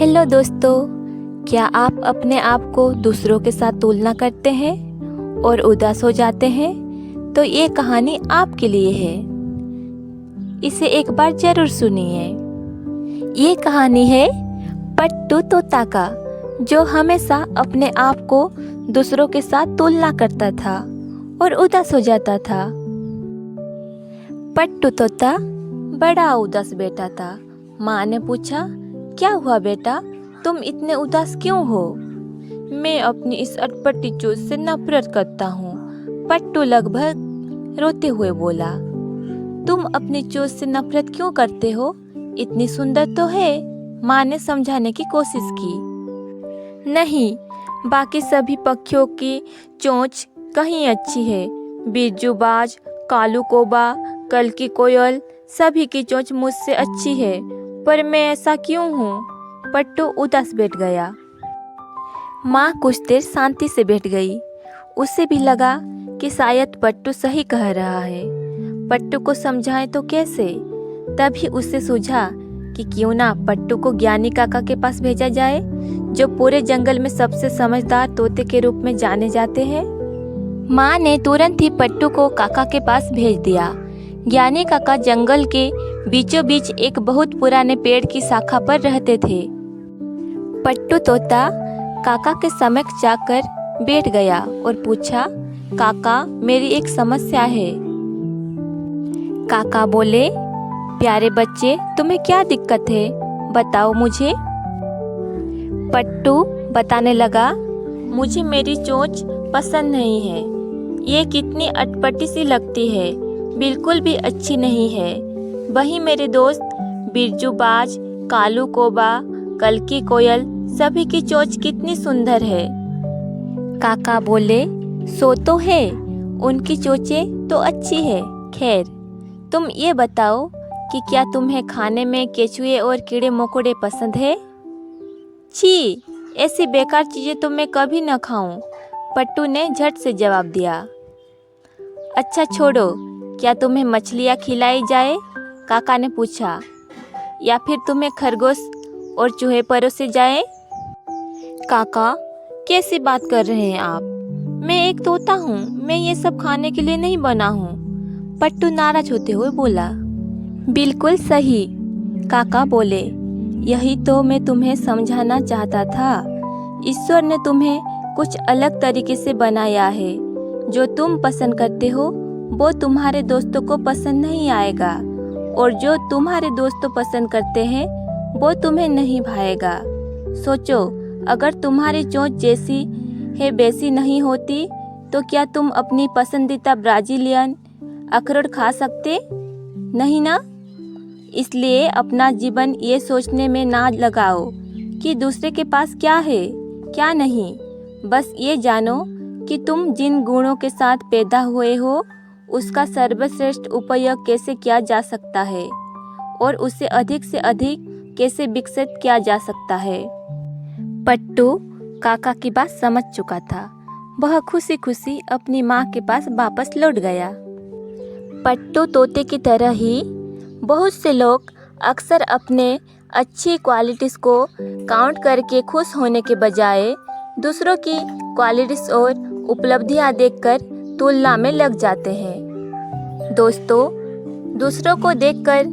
Hello दोस्तों, क्या आप अपने आप को दूसरों के साथ तुलना करते हैं और उदास हो जाते हैं? तो ये कहानी आपके लिए है। इसे एक बार जरूर सुनिए। ये कहानी है पट्टू तोता का, जो हमेशा अपने आप को दूसरों के साथ तुलना करता था और उदास हो जाता था। पट्टू तोता बड़ा उदास बैठा था। माँ ने पूछा, क्या हुआ बेटा, तुम इतने उदास क्यों हो? मैं अपनी इस अटपटी चोंच से नफरत करता हूँ, पट्टू लगभग रोते हुए बोला। तुम अपनी चोंच से नफरत क्यों करते हो? इतनी सुंदर तो है। माँ ने समझाने की कोशिश की। नहीं, बाकी सभी पक्षियों की चोंच कहीं अच्छी है। बिरजूबाज, कालू कौवा, कल्की कोयल, सभी की चोंच मुझसे अच्छी है, पर मैं ऐसा क्यों हूँ? पट्टू उदास बैठ गया। माँ कुछ देर शांति से बैठ गई। उसे भी लगा कि शायद पट्टू सही कह रहा है। पट्टू को समझाएं तो कैसे? तभी उसे सूझा कि क्यों ना पट्टू को ज्ञानी काका के पास भेजा जाए, जो पूरे जंगल में सबसे समझदार तोते के रूप में जाने जाते हैं। माँ ने तुरंत ही पट्टू को काका के पास भेज दिया। ज्ञानी काका जंगल के बीचों बीच एक बहुत पुराने पेड़ की शाखा पर रहते थे। पट्टू तोता काका के समक्ष जाकर बैठ गया और पूछा, काका, मेरी एक समस्या है। काका बोले, प्यारे बच्चे, तुम्हें क्या दिक्कत है? बताओ मुझे। पट्टू बताने लगा, मुझे मेरी चोंच पसंद नहीं है। ये कितनी अटपटी सी लगती है, बिल्कुल भी अच्छी नहीं है। वही मेरे दोस्त बिरजूबाज, कालू कौवा, कल्की कोयल, सभी की चोंच कितनी सुंदर है। काका बोले, सो तो है, उनकी चोंचें तो अच्छी है। खैर, तुम ये बताओ कि क्या तुम्हें खाने में केचुए और कीड़े मकोड़े पसंद है? छी, ऐसी बेकार चीज़ें तो मैं कभी न खाऊं, पट्टू ने झट से जवाब दिया। अच्छा छोड़ो, क्या तुम्हें मछलियाँ खिलाई जाए? काका ने पूछा। या फिर तुम्हें खरगोश और चूहे परोसे जाए? काका, कैसी बात कर रहे हैं आप? मैं एक तोता हूँ, मैं ये सब खाने के लिए नहीं बना हूँ, पट्टू नाराज होते हुए बोला। बिल्कुल सही, काका बोले, यही तो मैं तुम्हें समझाना चाहता था। ईश्वर ने तुम्हें कुछ अलग तरीके से बनाया है। जो तुम पसंद करते हो वो तुम्हारे दोस्तों को पसंद नहीं आएगा, और जो तुम्हारे दोस्तों पसंद करते हैं वो तुम्हें नहीं भाएगा। सोचो, अगर तुम्हारी चोंच जैसी है वैसी नहीं होती तो क्या तुम अपनी पसंदीदा ब्राजीलियन अखरोट खा सकते? नहीं ना? इसलिए अपना जीवन ये सोचने में ना लगाओ कि दूसरे के पास क्या है क्या नहीं। बस ये जानो कि तुम जिन गुणों के साथ पैदा हुए हो उसका सर्वश्रेष्ठ उपयोग कैसे किया जा सकता है और उसे अधिक से अधिक कैसे विकसित किया जा सकता है। पट्टू काका की बात समझ चुका था। वह खुशी खुशी अपनी माँ के पास वापस लौट गया। पट्टू तोते की तरह ही बहुत से लोग अक्सर अपने अच्छी क्वालिटीज़ को काउंट करके खुश होने के बजाय दूसरों की क्वालिटीज़ और उपलब्धियाँ देखकर तुलना में लग जाते हैं। दोस्तों, दूसरों को देखकर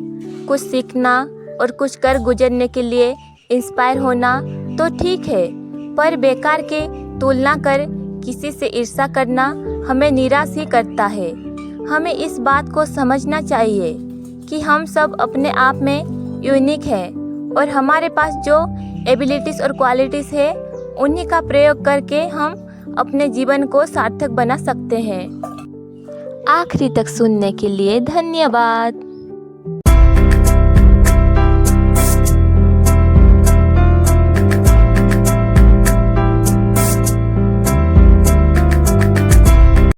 कुछ सीखना और कुछ कर गुजरने के लिए इंस्पायर होना तो ठीक है, पर बेकार के तुलना कर किसी से ईर्ष्या करना हमें निराश ही करता है। हमें इस बात को समझना चाहिए कि हम सब अपने आप में यूनिक हैं और हमारे पास जो एबिलिटीज़ और क्वालिटीज़ है उन्हीं का प्रयोग करके हम अपने जीवन को सार्थक बना सकते हैं। आखिरी तक सुनने के लिए धन्यवाद।